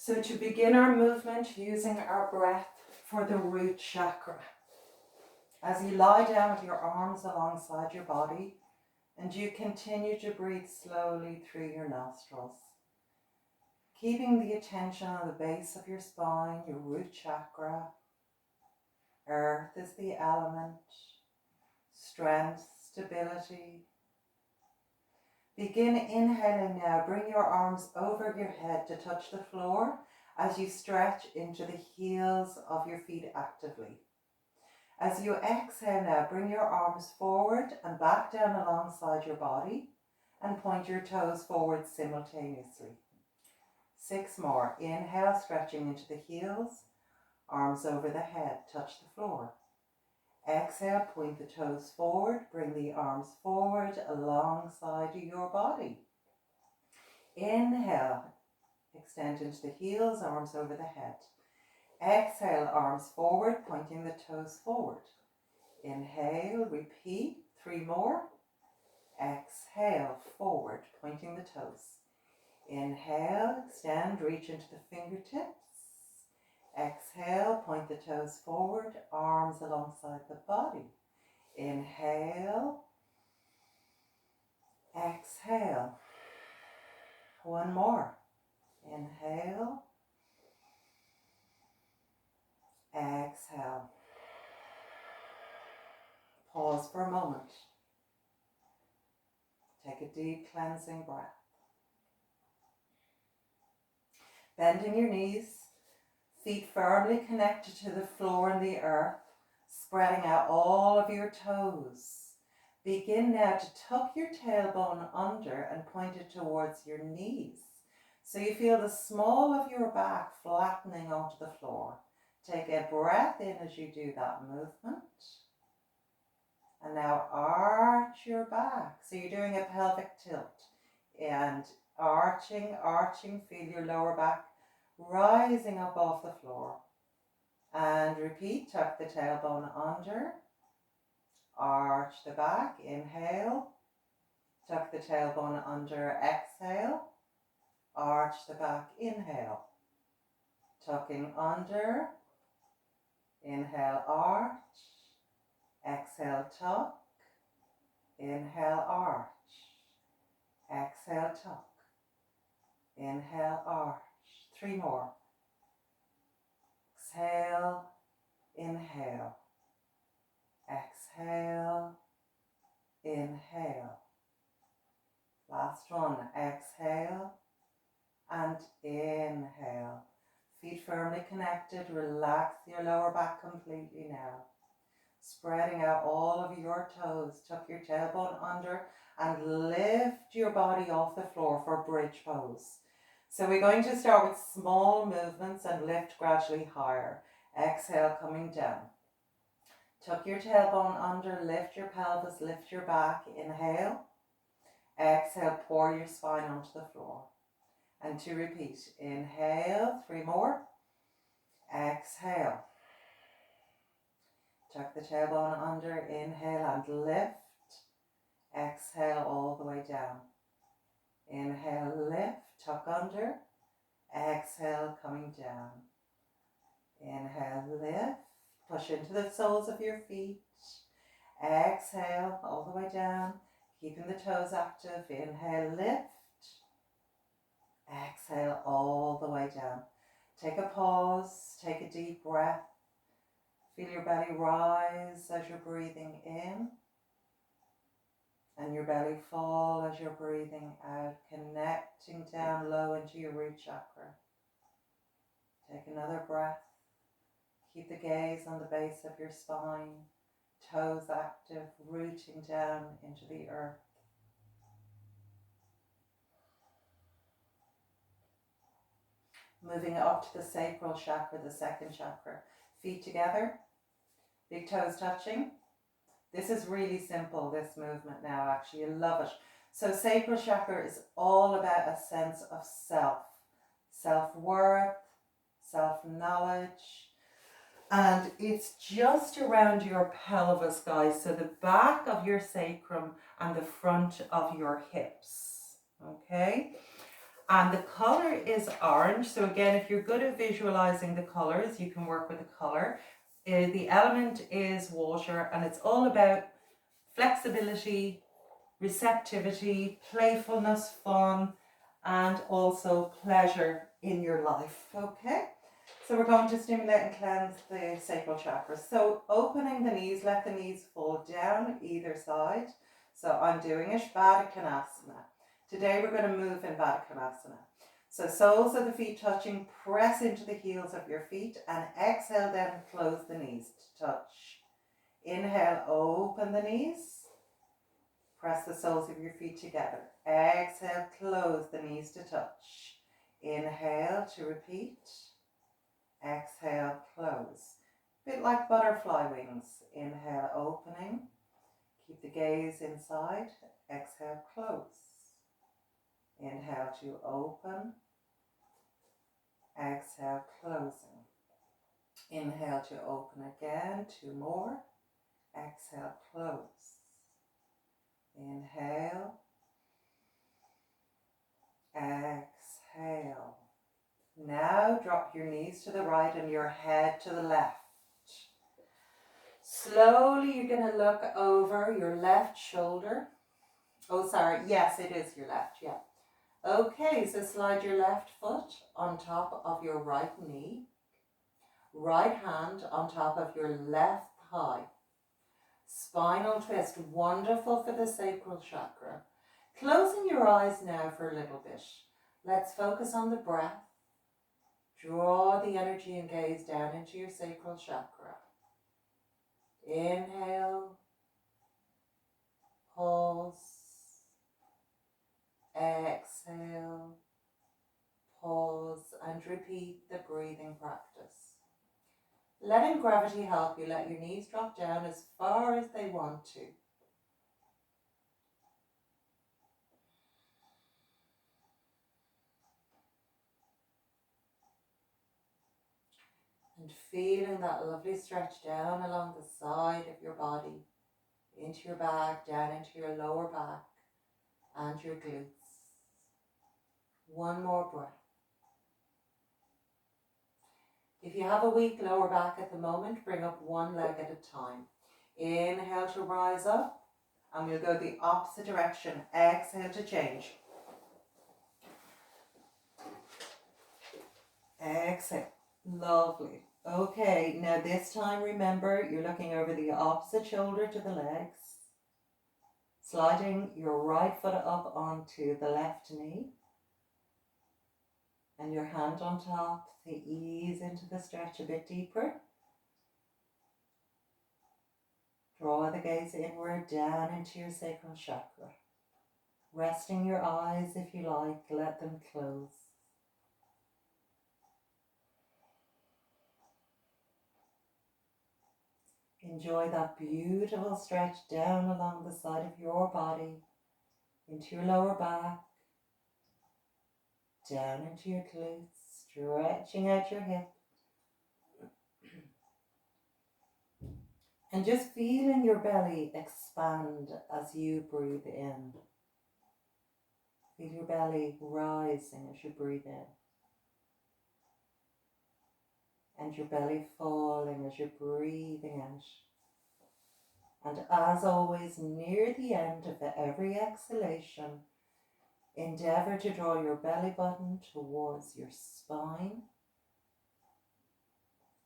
So to begin our movement, using our breath for the root chakra. As you lie down with your arms alongside your body, and you continue to breathe slowly through your nostrils, keeping the attention on the base of your spine, your root chakra. Earth is the element, strength, stability. Begin inhaling now. Bring your arms over your head to touch the floor as you stretch into the heels of your feet actively. As you exhale now, bring your arms forward and back down alongside your body and point your toes forward simultaneously. 6 more. Inhale, stretching into the heels, arms over the head, touch the floor. Exhale, point the toes forward, bring the arms forward alongside your body. Inhale, extend into the heels, arms over the head. Exhale, arms forward, pointing the toes forward. Inhale, repeat, 3 more. Exhale, forward, pointing the toes. Inhale, extend, reach into the fingertips. Exhale, point the toes forward, arms alongside the body. Inhale, exhale. 1 more. Inhale, exhale. Pause for a moment. Take a deep cleansing breath. Bending your knees, feet firmly connected to the floor and the earth, spreading out all of your toes. Begin now to tuck your tailbone under and point it towards your knees. So you feel the small of your back flattening onto the floor. Take a breath in as you do that movement. And now arch your back. So you're doing a pelvic tilt. And arching, feel your lower back rising up off the floor. And repeat, tuck the tailbone under. Arch the back, inhale. Tuck the tailbone under, exhale. Arch the back, inhale. Tucking under. Inhale, arch. Exhale, tuck. Inhale, arch. Exhale, tuck. Inhale, arch. 3 more. Exhale, inhale. Exhale, inhale. Last one. Exhale and inhale. Feet firmly connected. Relax your lower back completely now. Spreading out all of your toes. Tuck your tailbone under and lift your body off the floor for bridge pose. So we're going to start with small movements and lift gradually higher. Exhale, coming down. Tuck your tailbone under, lift your pelvis, lift your back. Inhale. Exhale, pour your spine onto the floor. And to repeat, inhale, 3 more. Exhale. Tuck the tailbone under, inhale and lift. Exhale all the way down. Inhale, lift, tuck under. Exhale, coming down. Inhale, lift, push into the soles of your feet. Exhale all the way down, keeping the toes active. Inhale, lift. Exhale all the way down. Take a pause, take a deep breath. Feel your belly rise as you're breathing in, and your belly fall as you're breathing out, connecting down low into your root chakra. Take another breath. Keep the gaze on the base of your spine, toes active, rooting down into the earth. Moving up to the sacral chakra, the second chakra. Feet together, big toes touching. This is really simple, this movement now, actually. I love it. So sacral chakra is all about a sense of self, self-worth, self-knowledge. And it's just around your pelvis, guys. So the back of your sacrum and the front of your hips. Okay? And the color is orange. So again, if you're good at visualizing the colors, you can work with the color. The element is water, and it's all about flexibility, receptivity, playfulness, fun, and also pleasure in your life. Okay, so we're going to stimulate and cleanse the sacral chakra. So opening the knees, let the knees fall down either side. So I'm doing Baddha Konasana. Today we're going to move in Baddha Konasana. So soles of the feet touching, press into the heels of your feet, and exhale then close the knees to touch. Inhale, open the knees. Press the soles of your feet together. Exhale, close the knees to touch. Inhale to repeat. Exhale, close. A bit like butterfly wings. Inhale, opening. Keep the gaze inside. Exhale, close. Inhale to open. Exhale, closing. Inhale to open again. 2 more. Exhale, close. Inhale. Exhale. Now drop your knees to the right and your head to the left. Slowly you're going to look over your left shoulder. Oh, sorry. Yes, it is your left. Yeah. Okay, so slide your left foot on top of your right knee. Right hand on top of your left thigh. Spinal twist. Wonderful for the sacral chakra. Closing your eyes now for a little bit. Let's focus on the breath. Draw the energy and gaze down into your sacral chakra. Inhale. Pause. Exhale. Pause and repeat the breathing practice. Letting gravity help you, let your knees drop down as far as they want to. And feeling that lovely stretch down along the side of your body, into your back, down into your lower back and your glutes. 1 more breath. If you have a weak lower back at the moment, bring up 1 leg at a time. Inhale to rise up, and we'll go the opposite direction. Exhale to change. Exhale. Lovely. Okay, now this time remember you're looking over the opposite shoulder to the legs. Sliding your right foot up onto the left knee. And your hand on top to ease into the stretch a bit deeper. Draw the gaze inward down into your sacral chakra. Resting your eyes if you like, let them close. Enjoy that beautiful stretch down along the side of your body, into your lower back, down into your glutes, stretching out your hip. And just feeling your belly expand as you breathe in. Feel your belly rising as you breathe in. And your belly falling as you're breathing out. And as always, near the end of every exhalation, endeavour to draw your belly button towards your spine.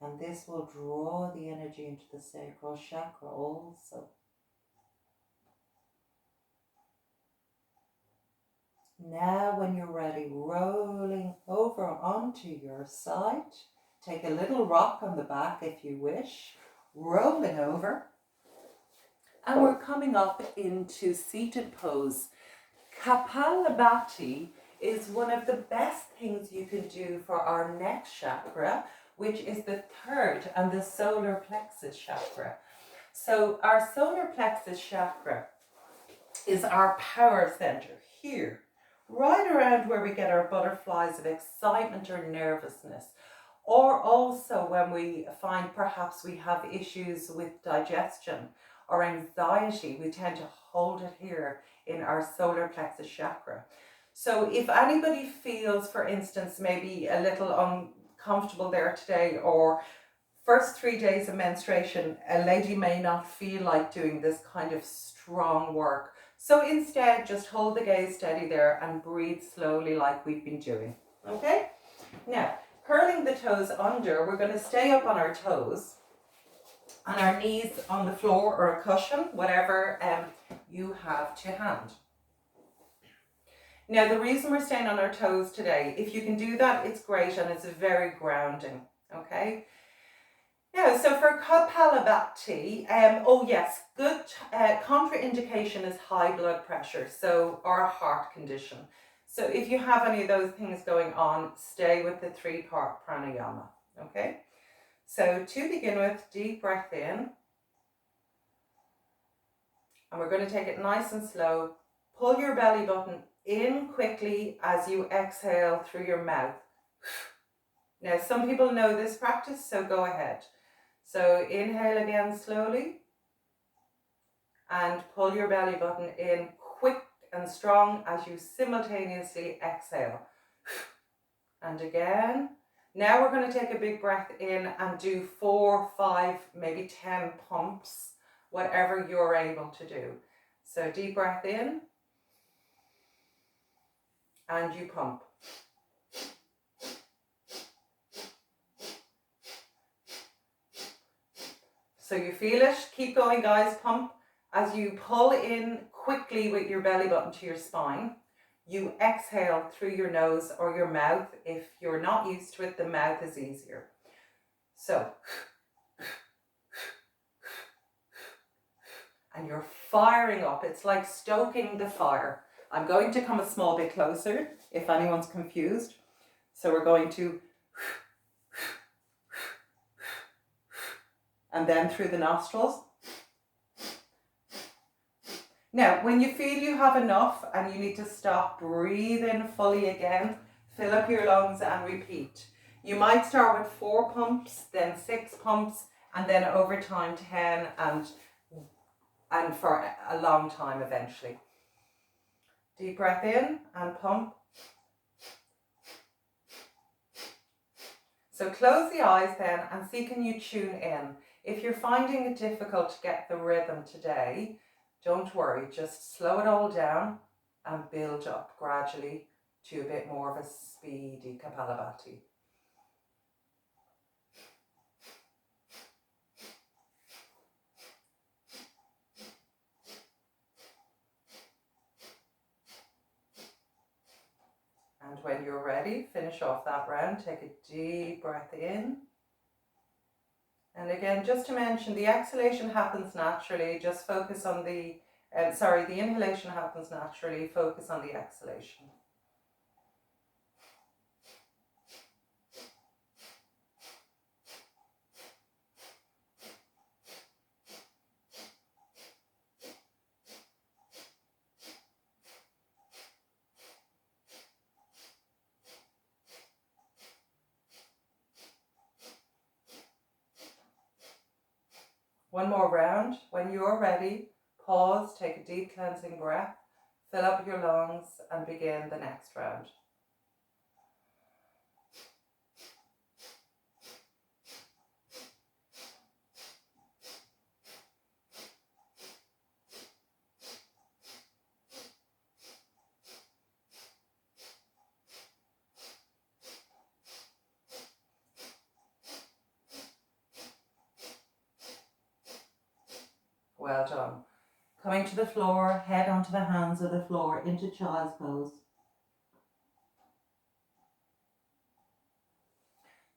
And this will draw the energy into the sacral chakra also. Now when you're ready, rolling over onto your side. Take a little rock on the back if you wish. Rolling over. And we're coming up into seated pose. Kapalabhati is one of the best things you can do for our neck chakra, which is the 3rd and the solar plexus chakra. So our solar plexus chakra is our power center here, right around where we get our butterflies of excitement or nervousness. Or also when we find perhaps we have issues with digestion or anxiety, we tend to hold it here in our solar plexus chakra. So if anybody feels, for instance, maybe a little uncomfortable there today, or first 3 days of menstruation, a lady may not feel like doing this kind of strong work. So instead, just hold the gaze steady there and breathe slowly like we've been doing. Okay? Now, curling the toes under, we're going to stay up on our toes and our knees on the floor or a cushion, whatever you have to hand. Now, the reason we're staying on our toes today, if you can do that, it's great and it's very grounding, okay? Now, so for Kapalabhati, oh yes, good contraindication is high blood pressure, so, or a heart condition. So if you have any of those things going on, stay with the 3-part pranayama, okay? So to begin with, deep breath in. And we're going to take it nice and slow. Pull your belly button in quickly as you exhale through your mouth. Now, some people know this practice, so go ahead. So inhale again slowly. And pull your belly button in quick and strong as you simultaneously exhale. And again. Now we're going to take a big breath in and do 4, 5, maybe 10 pumps, whatever you're able to do. So deep breath in and you pump. So you feel it. Keep going, guys. Pump. As you pull in quickly with your belly button to your spine, you exhale through your nose or your mouth. If you're not used to it, the mouth is easier. So, and you're firing up. It's like stoking the fire. I'm going to come a small bit closer if anyone's confused. So we're going to, and then through the nostrils. Now, when you feel you have enough and you need to stop, breathe in fully again, fill up your lungs and repeat. You might start with 4 pumps, then 6 pumps, and then over time 10 and for a long time eventually. Deep breath in and pump. So close the eyes then and see, can you tune in? If you're finding it difficult to get the rhythm today, don't worry, just slow it all down and build up gradually to a bit more of a speedy Kapalabhati. And when you're ready, finish off that round. Take a deep breath in. And again, just to mention, the exhalation happens naturally. Just focus on the, the inhalation happens naturally. Focus on the exhalation. One more round. When you're ready, pause, take a deep cleansing breath, fill up your lungs and begin the next round. Well done. Coming to the floor, head onto the hands of the floor into child's pose.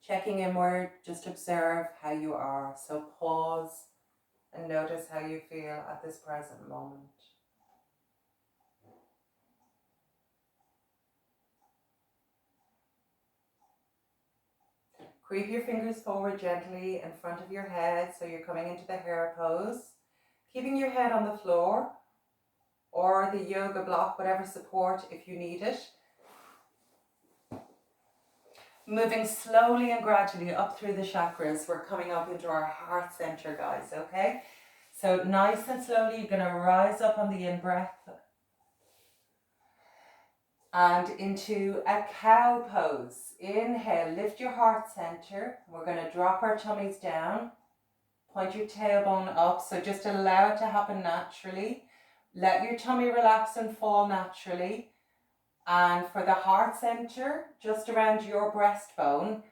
Checking inward, just observe how you are. So pause and notice how you feel at this present moment. Creep your fingers forward gently in front of your head so you're coming into the hare pose. Keeping your head on the floor or the yoga block, whatever support if you need it. Moving slowly and gradually up through the chakras. We're coming up into our heart center, guys, okay? So nice and slowly, you're going to rise up on the in-breath. And into a cow pose. Inhale, lift your heart center. We're going to drop our tummies down. Point your tailbone up. So just allow it to happen naturally. Let your tummy relax and fall naturally. And for the heart center, just around your breastbone,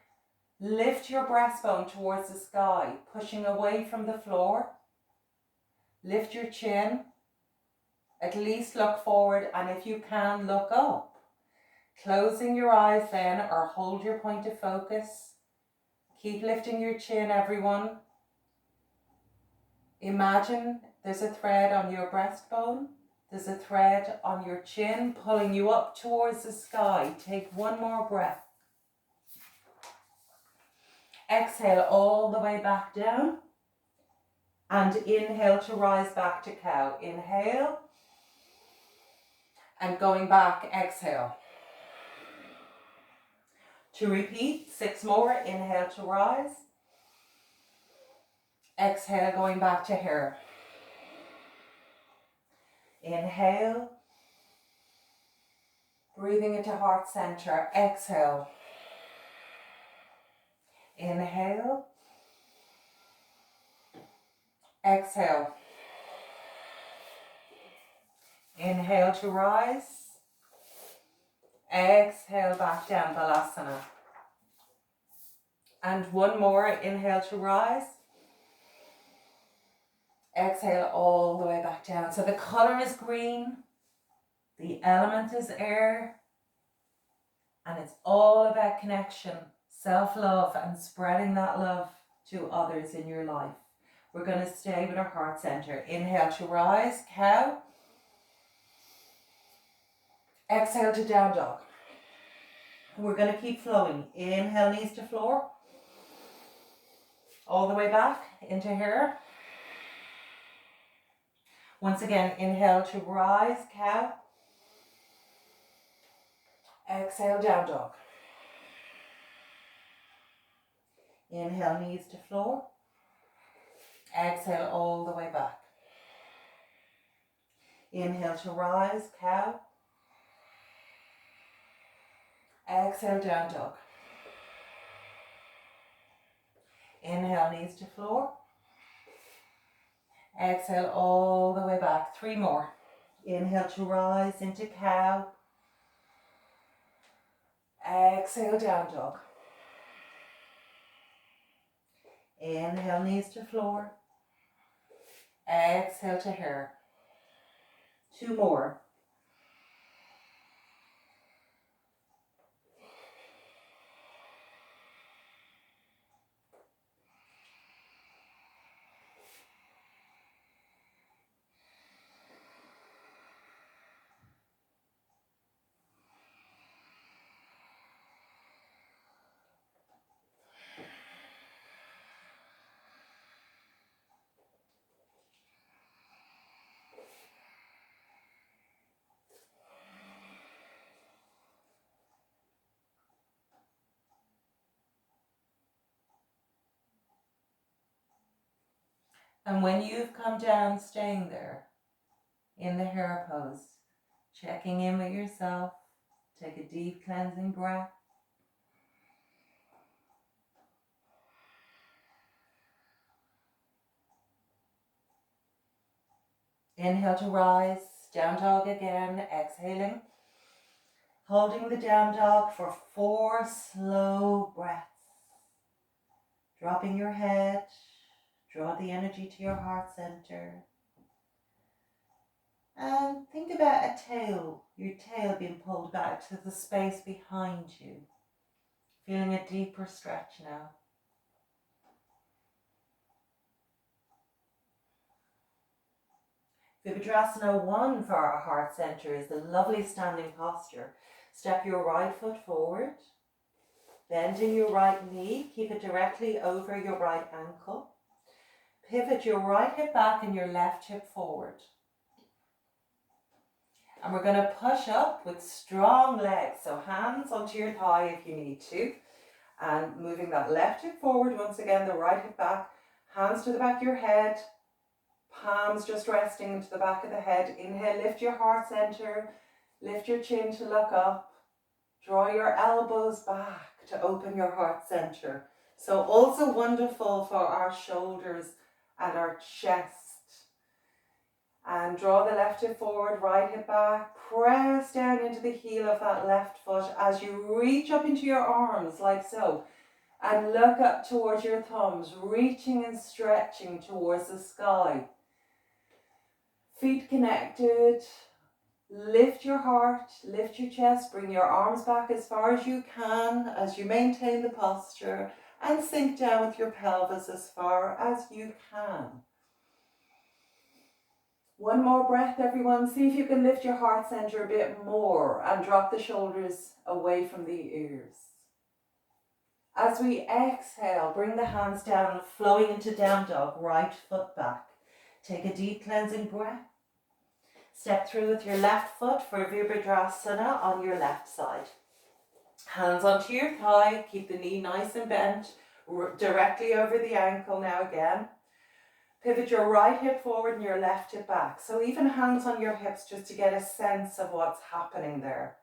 lift your breastbone towards the sky, pushing away from the floor. Lift your chin. At least look forward, and if you can, look up. Closing your eyes then, or hold your point of focus. Keep lifting your chin, everyone. Imagine there's a thread on your breastbone. There's a thread on your chin pulling you up towards the sky. Take one more breath. Exhale all the way back down. And inhale to rise back to cow. Inhale. And going back, exhale. To repeat, 6 more. Inhale to rise. Exhale, going back to here. Inhale. Breathing into heart center. Exhale. Inhale. Exhale. Inhale to rise. Exhale back down, Balasana. And one more, inhale to rise. Exhale all the way back down. So the color is green, the element is air, and it's all about connection, self-love, and spreading that love to others in your life. We're going to stay with our heart center. Inhale to rise, cow. Exhale to down dog. We're going to keep flowing. Inhale, knees to floor. All the way back into here. Once again, inhale to rise, cow. Exhale, down dog. Inhale, knees to floor. Exhale all the way back. Inhale to rise, cow. Exhale, down dog. Inhale, knees to floor. Exhale all the way back. 3 more. Inhale to rise into cow. Exhale, down dog. Inhale, knees to floor. Exhale to hare. 2 more. And when you've come down, staying there in the hare pose, checking in with yourself, take a deep cleansing breath. Inhale to rise, down dog again, exhaling. Holding the down dog for 4 slow breaths. Dropping your head, draw the energy to your heart center. And think about a tail, your tail being pulled back to the space behind you. Feeling a deeper stretch now. Vipadrasana 1 for our heart center is the lovely standing posture. Step your right foot forward, bending your right knee, keep it directly over your right ankle. Pivot your right hip back and your left hip forward. And we're going to push up with strong legs. So hands onto your thigh if you need to. And moving that left hip forward, once again the right hip back. Hands to the back of your head. Palms just resting into the back of the head. Inhale, lift your heart center. Lift your chin to look up. Draw your elbows back to open your heart center. So also wonderful for our shoulders and our chest. And draw the left hip forward, right hip back. Press down into the heel of that left foot as you reach up into your arms like so. And look up towards your thumbs, reaching and stretching towards the sky. Feet connected. Lift your heart, lift your chest, bring your arms back as far as you can as you maintain the posture, and sink down with your pelvis as far as you can. One more breath, everyone. See if you can lift your heart center a bit more and drop the shoulders away from the ears. As we exhale, bring the hands down, flowing into down dog, right foot back. Take a deep cleansing breath. Step through with your left foot for Virabhadrasana on your left side. Hands onto your thigh, keep the knee nice and bent, directly over the ankle now again. Pivot your right hip forward and your left hip back. So even hands on your hips just to get a sense of what's happening there.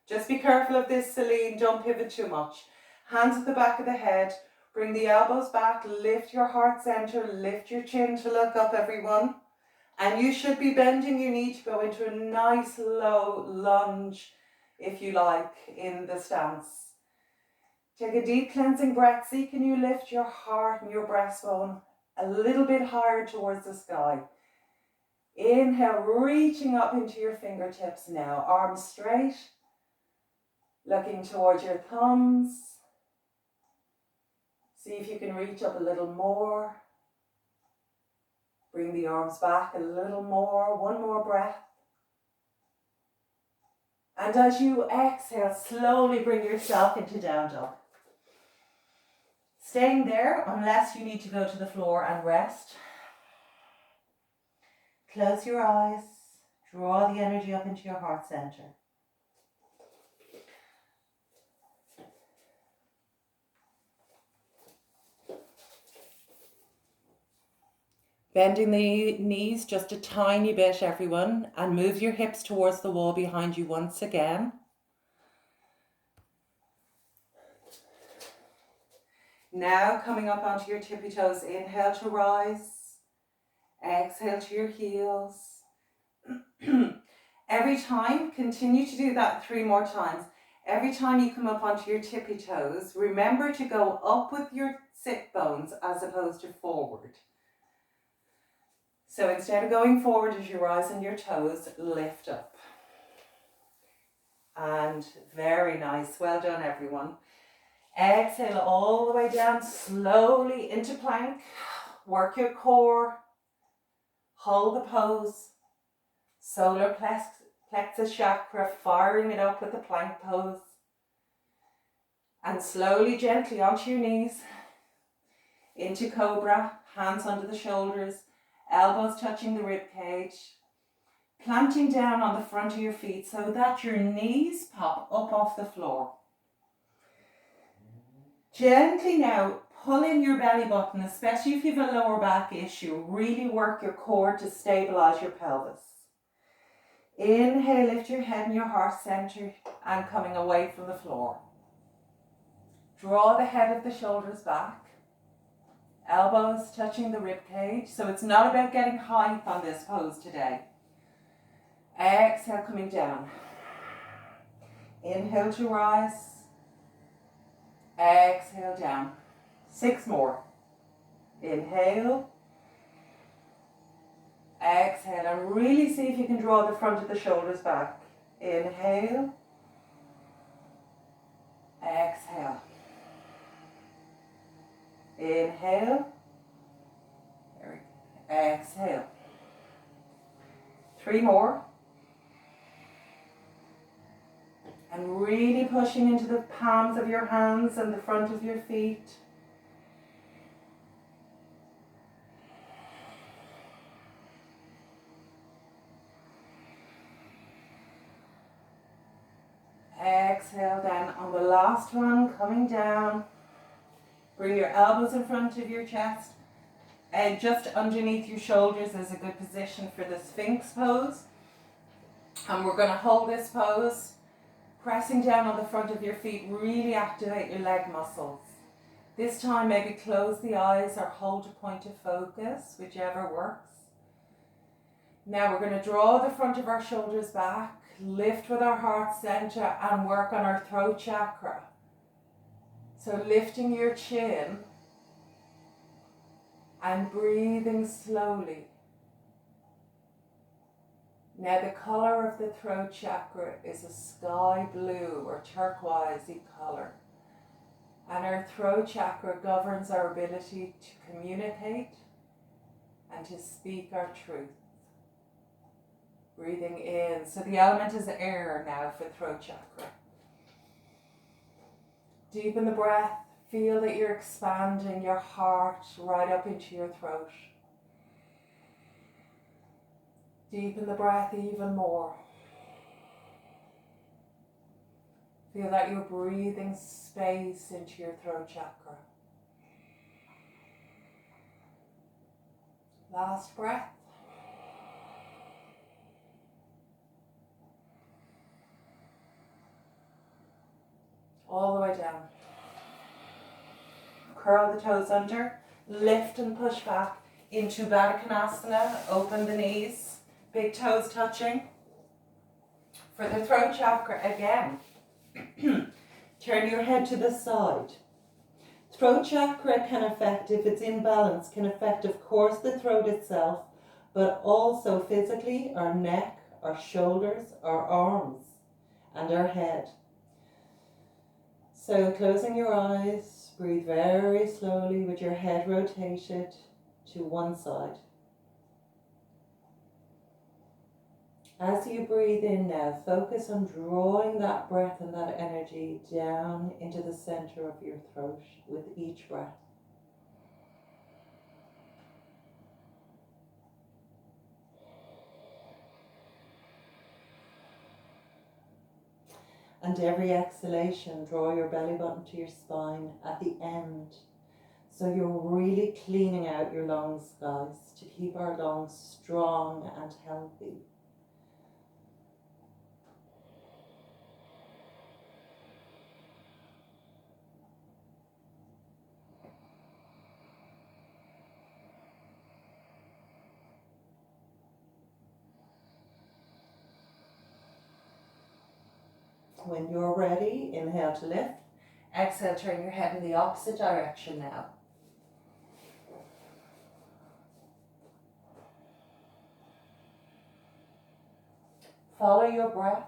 Just be careful of this, Celine, don't pivot too much. Hands at the back of the head, bring the elbows back, lift your heart center, lift your chin to look up, everyone. And you should be bending your knee to go into a nice low lunge, if you like, in the stance. Take a deep cleansing breath. See, can you lift your heart and your breastbone a little bit higher towards the sky. Inhale, reaching up into your fingertips now. Arms straight, looking towards your thumbs. See if you can reach up a little more. Bring the arms back a little more, one more breath. And as you exhale, slowly bring yourself into down dog. Staying there unless you need to go to the floor and rest. Close your eyes, draw the energy up into your heart center. Bending the knees just a tiny bit, everyone, and move your hips towards the wall behind you once again. Now coming up onto your tippy toes, inhale to rise, exhale to your heels. Every time, continue to do that 3 more times. Every time you come up onto your tippy toes, remember to go up with your sit bones as opposed to forward. So instead of going forward as you rise on your toes, lift up. And very nice. Well done, everyone. Exhale all the way down slowly into plank. Work your core. Hold the pose. Solar plexus chakra, firing it up with the plank pose. And slowly, gently onto your knees. Into cobra, hands under the shoulders. Elbows touching the rib cage, planting down on the front of your feet so that your knees pop up off the floor. Gently now pull in your belly button, especially if you have a lower back issue. Really work your core to stabilize your pelvis. Inhale, lift your head and your heart center and coming away from the floor. Draw the head of the shoulders back. Elbows touching the rib cage. So it's not about getting height on this pose today. Exhale, coming down. Inhale to rise. Exhale down. 6 more. Inhale. Exhale. And really see if you can draw the front of the shoulders back. Inhale. Exhale. Inhale, exhale. 3 more. And really pushing into the palms of your hands and the front of your feet. Exhale, then on the last one, coming down. Bring your elbows in front of your chest and just underneath your shoulders is a good position for the Sphinx pose. And we're going to hold this pose, pressing down on the front of your feet. Really activate your leg muscles. This time maybe close the eyes or hold a point of focus, whichever works. Now we're going to draw the front of our shoulders back, lift with our heart center and work on our throat chakra. So lifting your chin and breathing slowly. Now the color of the throat chakra is a sky blue or turquoisey color. And our throat chakra governs our ability to communicate and to speak our truth. Breathing in. So the element is air now for throat chakra. Deepen the breath. Feel that you're expanding your heart right up into your throat. Deepen the breath even more. Feel that you're breathing space into your throat chakra. Last breath. All the way down. Curl the toes under. Lift and push back into Baddha Konasana. Open the knees. Big toes touching. For the throat chakra again. Turn your head to the side. Throat chakra can affect, if it's imbalanced, can affect, of course, the throat itself, but also physically our neck, our shoulders, our arms, and our head. So closing your eyes, breathe very slowly with your head rotated to one side. As you breathe in now, focus on drawing that breath and that energy down into the center of your throat with each breath. And every exhalation, draw your belly button to your spine at the end. So you're really cleaning out your lungs, guys, to keep our lungs strong and healthy. When you're ready, inhale to lift. Exhale, turn your head in the opposite direction now. Follow your breath.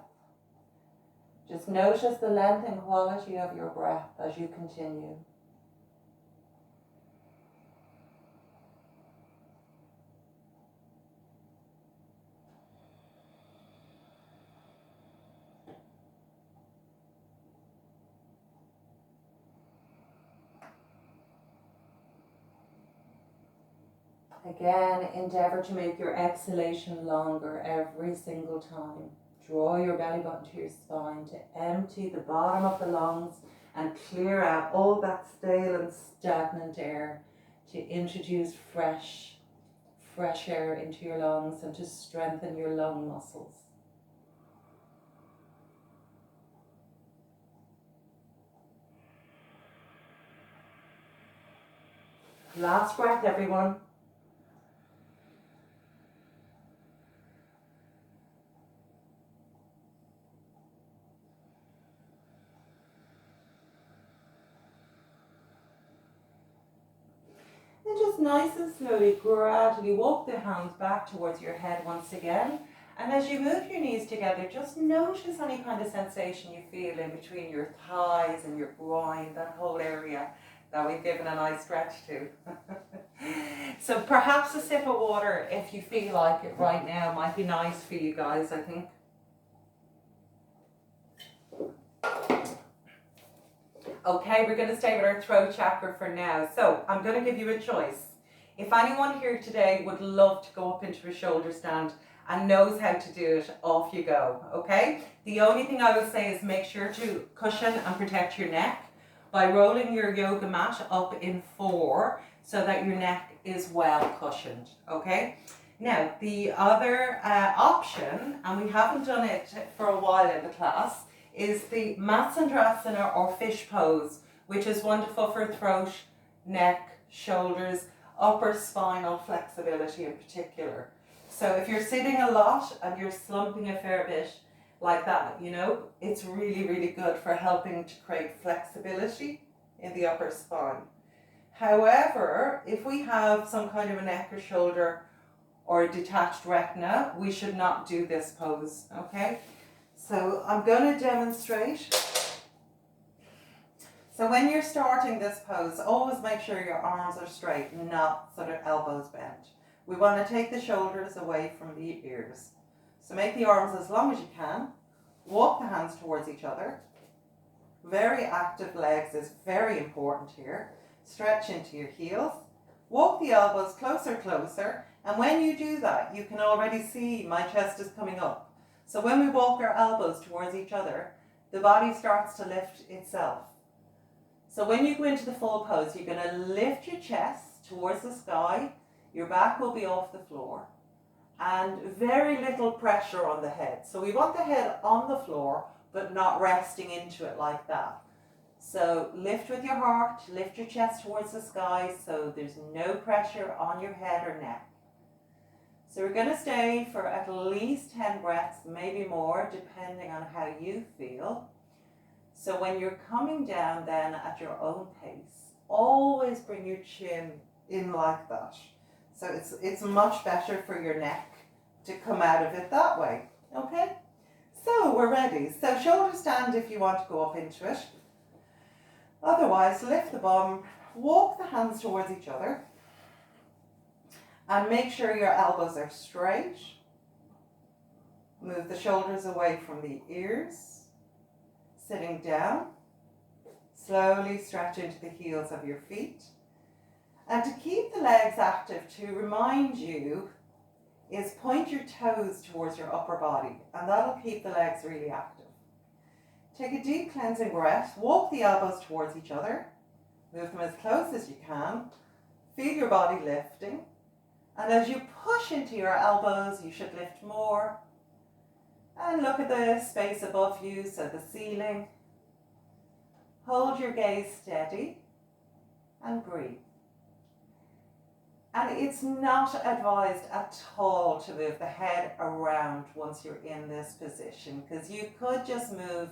Just notice the length and quality of your breath as you continue. Again, endeavor to make your exhalation longer every single time. Draw your belly button to your spine to empty the bottom of the lungs and clear out all that stale and stagnant air to introduce fresh air into your lungs and to strengthen your lung muscles. Last breath, everyone. And just nice and slowly, gradually walk the hands back towards your head once again. And as you move your knees together, just notice any kind of sensation you feel in between your thighs and your groin, that whole area that we've given a nice stretch to. So perhaps a sip of water, if you feel like it right now, might be nice for you guys, I think. Okay, we're going to stay with our throat chakra for now. So I'm going to give you a choice. If anyone here today would love to go up into a shoulder stand and knows how to do it, off you go, okay? The only thing I will say is make sure to cushion and protect your neck by rolling your yoga mat up in 4 so that your neck is well cushioned, okay? Now, the other option, and we haven't done it for a while in the class, is the Matsandrasana or fish pose, which is wonderful for throat, neck, shoulders, upper spinal flexibility in particular. So if you're sitting a lot and you're slumping a fair bit like that, you know, it's really, really good for helping to create flexibility in the upper spine. However, if we have some kind of a neck or shoulder or a detached retina, we should not do this pose, okay? So I'm going to demonstrate. So when you're starting this pose, always make sure your arms are straight, not sort of elbows bent. We want to take the shoulders away from the ears. So make the arms as long as you can. Walk the hands towards each other. Very active legs is very important here. Stretch into your heels. Walk the elbows closer. And when you do that, you can already see my chest is coming up. So when we walk our elbows towards each other, the body starts to lift itself. So when you go into the full pose, you're going to lift your chest towards the sky. Your back will be off the floor. And very little pressure on the head. So we want the head on the floor, but not resting into it like that. So lift with your heart, lift your chest towards the sky so there's no pressure on your head or neck. So we're going to stay for at least 10 breaths, maybe more, depending on how you feel. So when you're coming down then at your own pace, always bring your chin in like that. So it's much better for your neck to come out of it that way, okay? So we're ready. So shoulder stand if you want to go up into it. Otherwise, lift the bum, walk the hands towards each other, and make sure your elbows are straight. Move the shoulders away from the ears. Sitting down, slowly stretch into the heels of your feet. And to keep the legs active, to remind you, is point your toes towards your upper body, and that'll keep the legs really active. Take a deep cleansing breath, walk the elbows towards each other, move them as close as you can, feel your body lifting, and as you push into your elbows, you should lift more, and look at the space above you, so the ceiling. Hold your gaze steady, and breathe. And it's not advised at all to move the head around once you're in this position, because you could just move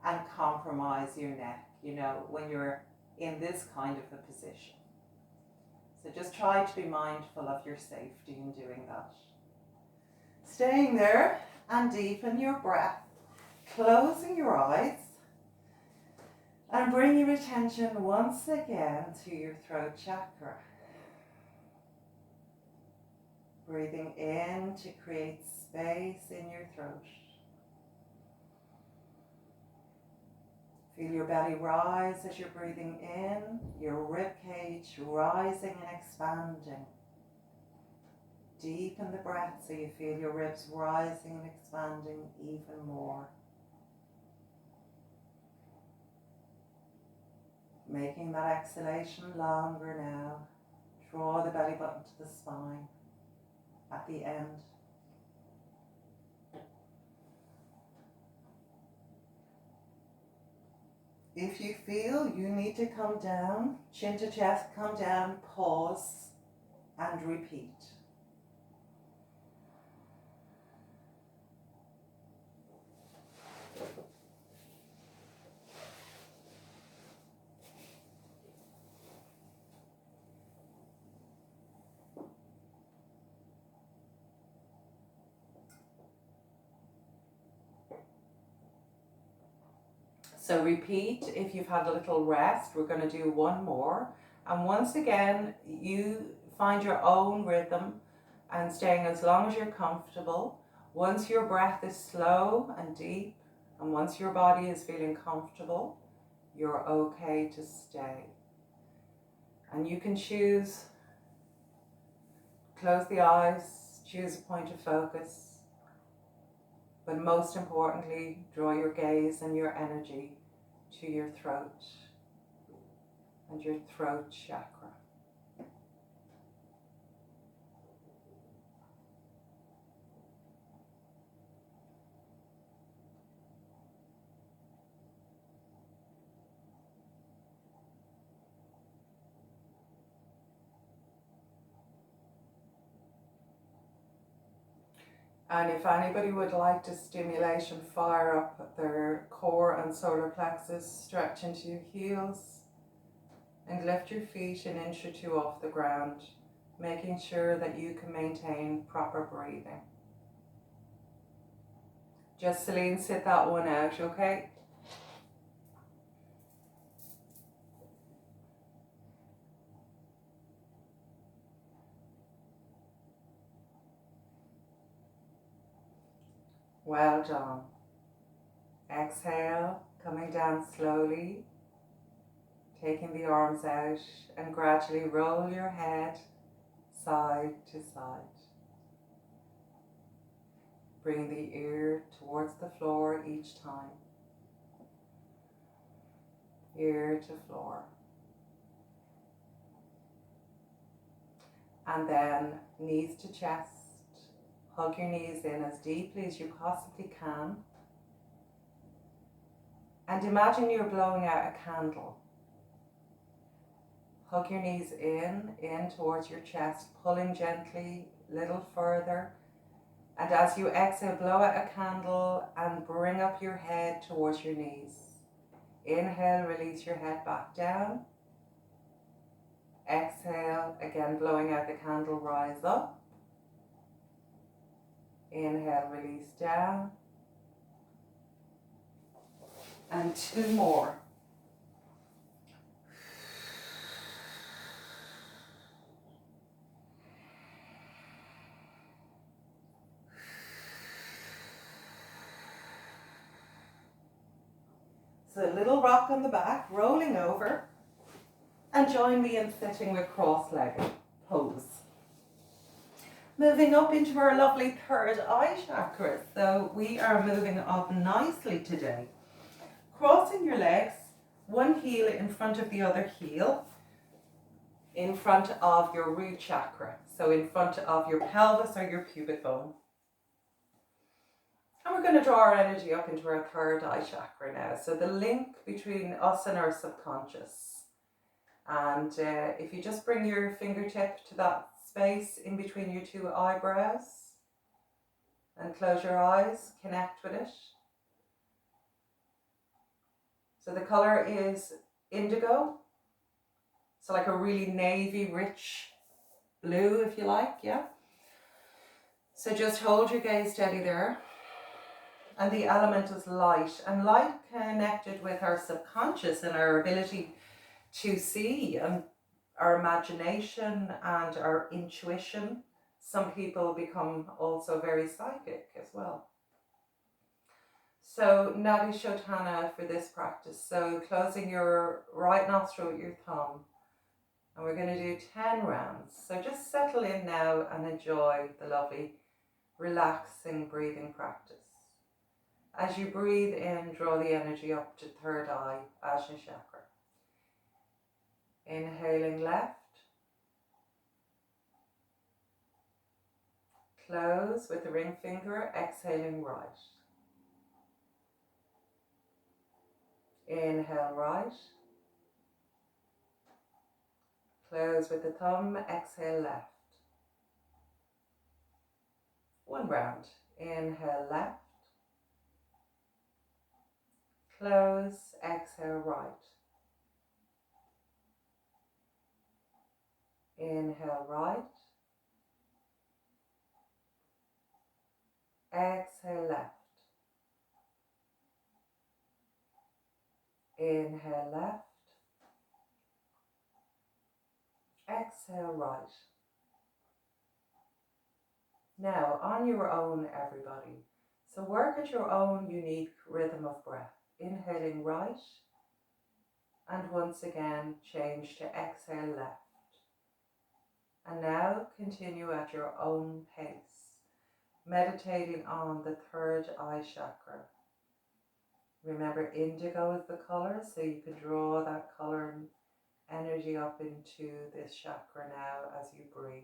and compromise your neck, you know, when you're in this kind of a position. So just try to be mindful of your safety in doing that. Staying there and deepen your breath, closing your eyes, and bring your attention once again to your throat chakra. Breathing in to create space in your throat. Feel your belly rise as you're breathing in, your rib cage rising and expanding. Deepen the breath so you feel your ribs rising and expanding even more. Making that exhalation longer now. Draw the belly button to the spine at the end. If you feel you need to come down, chin to chest, come down, pause, and repeat. So repeat if you've had a little rest. We're going to do one more. And once again, you find your own rhythm and staying as long as you're comfortable. Once your breath is slow and deep, and once your body is feeling comfortable, you're okay to stay. And you can choose, close the eyes, choose a point of focus. But most importantly, draw your gaze and your energy to your throat and your throat chakra. And if anybody would like to stimulate and fire up their core and solar plexus, stretch into your heels and lift your feet an inch or two off the ground, making sure that you can maintain proper breathing. Just Celine, sit that one out, okay? Well done. Exhale, coming down slowly, taking the arms out, and gradually roll your head side to side. Bring the ear towards the floor each time. Ear to floor. And then knees to chest. Hug your knees in as deeply as you possibly can. And imagine you're blowing out a candle. Hug your knees in towards your chest, pulling gently a little further. And as you exhale, blow out a candle and bring up your head towards your knees. Inhale, release your head back down. Exhale, again blowing out the candle, rise up. Inhale, release down. And two more. So a little rock on the back, rolling over. And join me in sitting with cross-legged pose. Moving up into our lovely third eye chakra. So we are moving up nicely today. Crossing your legs, one heel in front of the other heel, in front of your root chakra. So in front of your pelvis or your pubic bone. And we're going to draw our energy up into our third eye chakra now. So the link between us and our subconscious. And if you just bring your fingertip to that space in between your two eyebrows and close your eyes, connect with it. So the color is indigo. So like a really navy rich blue, if you like, yeah. So just hold your gaze steady there. And the element is light. And light connected with our subconscious and our ability to see and our imagination and our intuition. Some people become also very psychic as well. So Nadi Shodhana for this practice. So closing your right nostril with your thumb. And we're going to do 10 rounds. So just settle in now and enjoy the lovely relaxing breathing practice. As you breathe in, draw the energy up to third eye, Ajna chakra. Inhaling left. Close with the ring finger, exhaling right. Inhale right. Close with the thumb, exhale left. One round. Inhale left. Close, exhale right. Inhale right. Exhale left. Inhale left. Exhale right. Now, on your own, everybody. So work at your own unique rhythm of breath. Inhaling right. And once again, change to exhale left. And now continue at your own pace, meditating on the third eye chakra. Remember, indigo is the color, so you can draw that color and energy up into this chakra now as you breathe.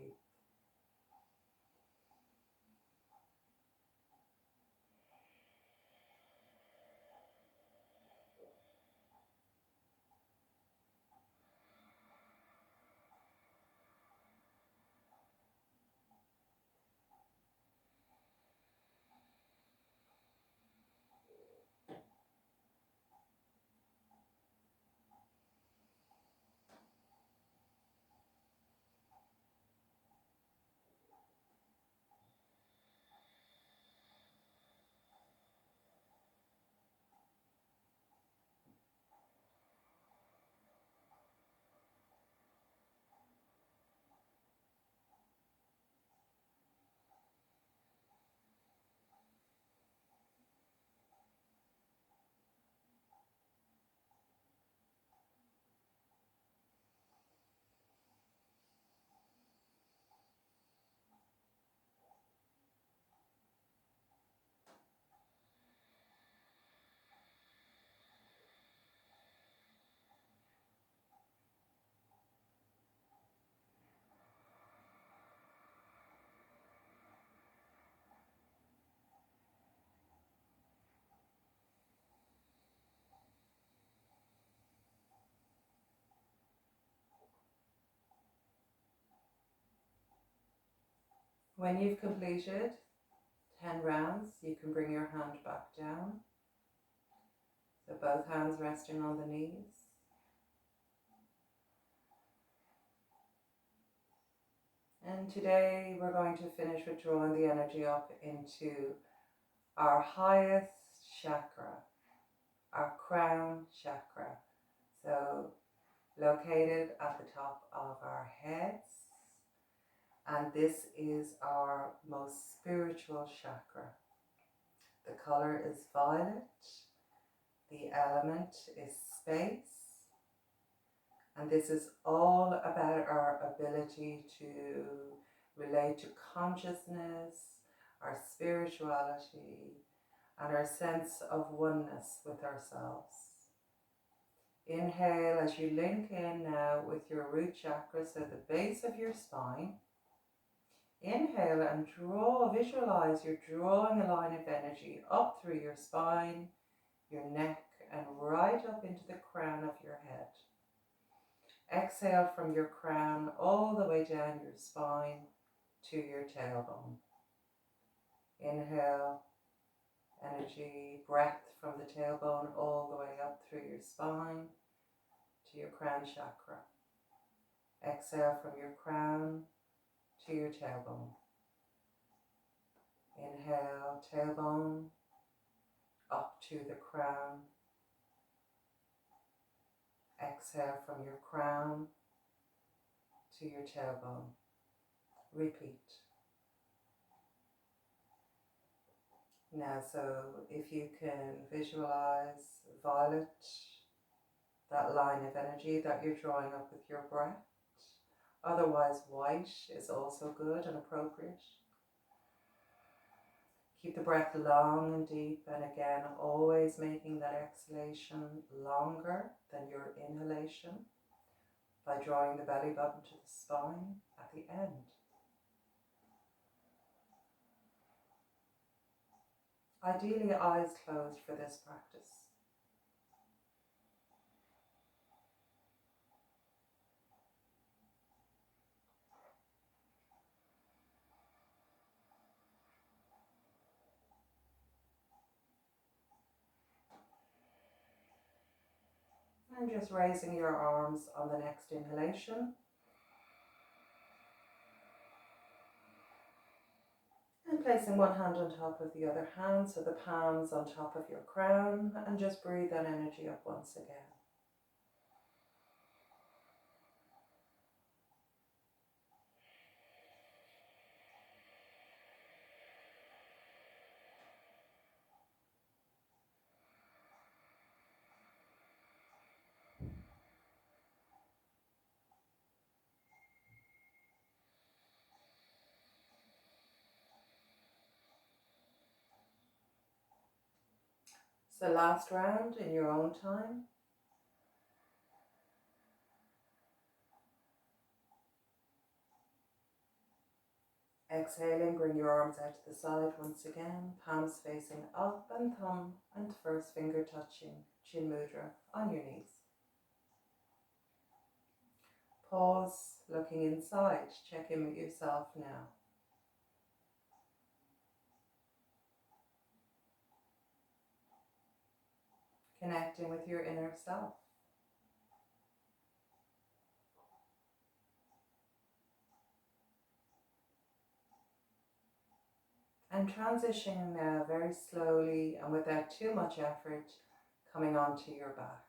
When you've completed 10 rounds, you can bring your hand back down. So both hands resting on the knees. And today we're going to finish with drawing the energy up into our highest chakra, our crown chakra. So located at the top of our heads. And this is our most spiritual chakra. The color is violet. The element is space. And this is all about our ability to relate to consciousness, our spirituality, and our sense of oneness with ourselves. Inhale as you link in now with your root chakra, so the base of your spine. Inhale and visualize you're drawing a line of energy up through your spine, your neck, and right up into the crown of your head. Exhale from your crown all the way down your spine to your tailbone. Inhale, energy, breath from the tailbone all the way up through your spine to your crown chakra. Exhale from your crown to your tailbone. Inhale, tailbone, up to the crown. Exhale from your crown to your tailbone. Repeat. Now, so if you can visualize violet, that line of energy that you're drawing up with your breath. Otherwise, white is also good and appropriate. Keep the breath long and deep, and again, always making that exhalation longer than your inhalation by drawing the belly button to the spine at the end. Ideally, eyes closed for this practice. And just raising your arms on the next inhalation. And placing one hand on top of the other hand, so the palms on top of your crown, and just breathe that energy up once again. So last round in your own time. Exhaling, bring your arms out to the side once again, palms facing up and thumb and first finger touching chin mudra on your knees. Pause, looking inside, check in with yourself now. Connecting with your inner self. And transitioning now very slowly and without too much effort, coming onto your back.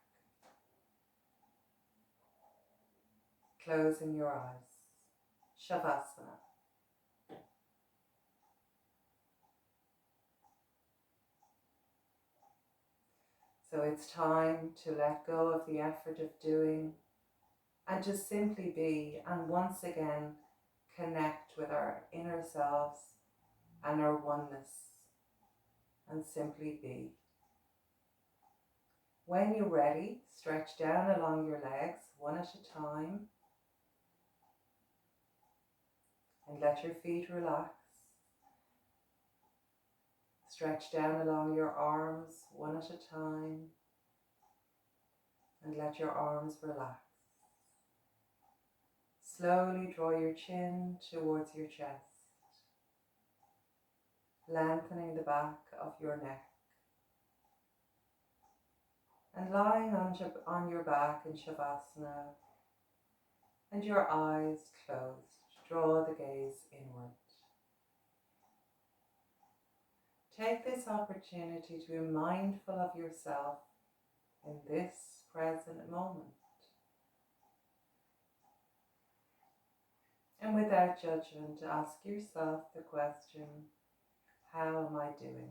Closing your eyes. Shavasana. So it's time to let go of the effort of doing and just simply be, and once again connect with our inner selves and our oneness, and simply be. When you're ready, stretch down along your legs one at a time and let your feet relax. Stretch down along your arms one at a time and let your arms relax. Slowly draw your chin towards your chest. lengthening the back of your neck. And lying on your back in Shavasana and your eyes closed, draw the gaze inward. Take this opportunity to be mindful of yourself in this present moment. And without judgment, ask yourself the question, how am I doing?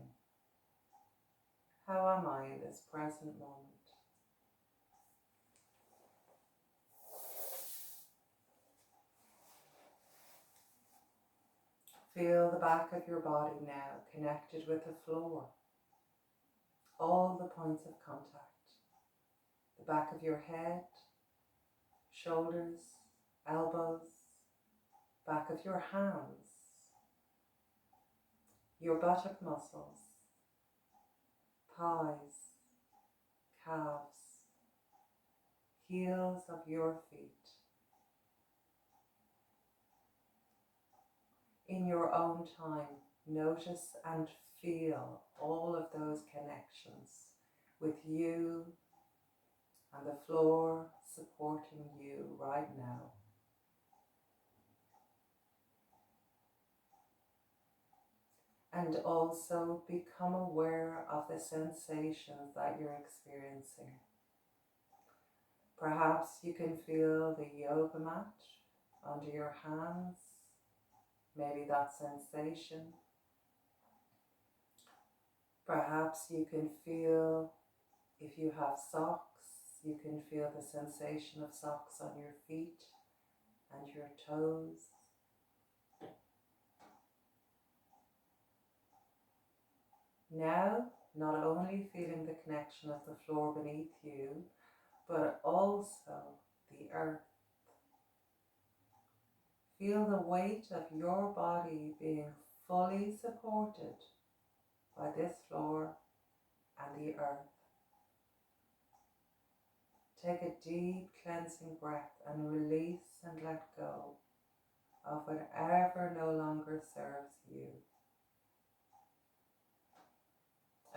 How am I in this present moment? Feel the back of your body now connected with the floor. All the points of contact. The back of your head, shoulders, elbows, back of your hands, your buttock muscles, thighs, calves, heels of your feet. In your own time, notice and feel all of those connections with you and the floor supporting you right now. And also become aware of the sensations that you're experiencing. Perhaps you can feel the yoga mat under your hands, maybe that sensation. Perhaps you can feel, if you have socks, you can feel the sensation of socks on your feet and your toes. Now, not only feeling the connection of the floor beneath you, but also the earth. Feel the weight of your body being fully supported by this floor and the earth. Take a deep cleansing breath and release and let go of whatever no longer serves you.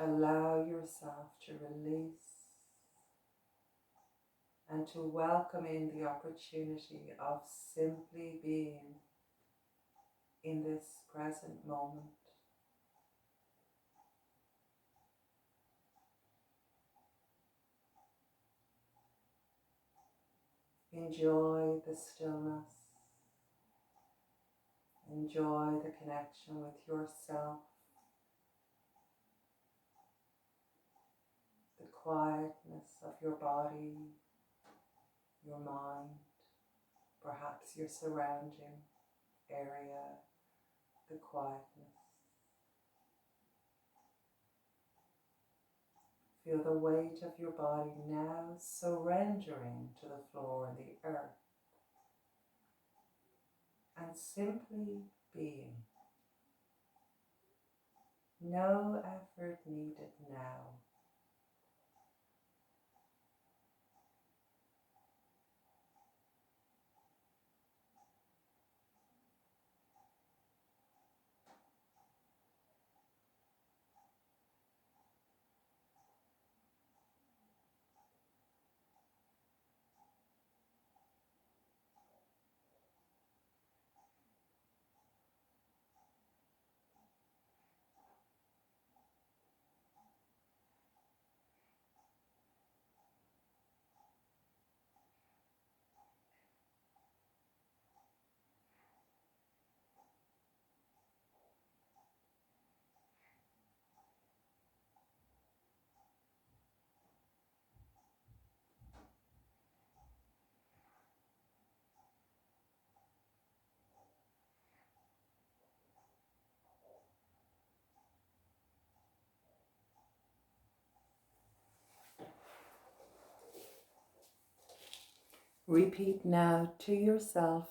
Allow yourself to release and to welcome in the opportunity of simply being in this present moment. Enjoy the stillness. Enjoy the connection with yourself, the quietness of your body, your mind, perhaps your surrounding area, the quietness. Feel the weight of your body now surrendering to the floor and the earth and simply being. No effort needed now. Repeat now to yourself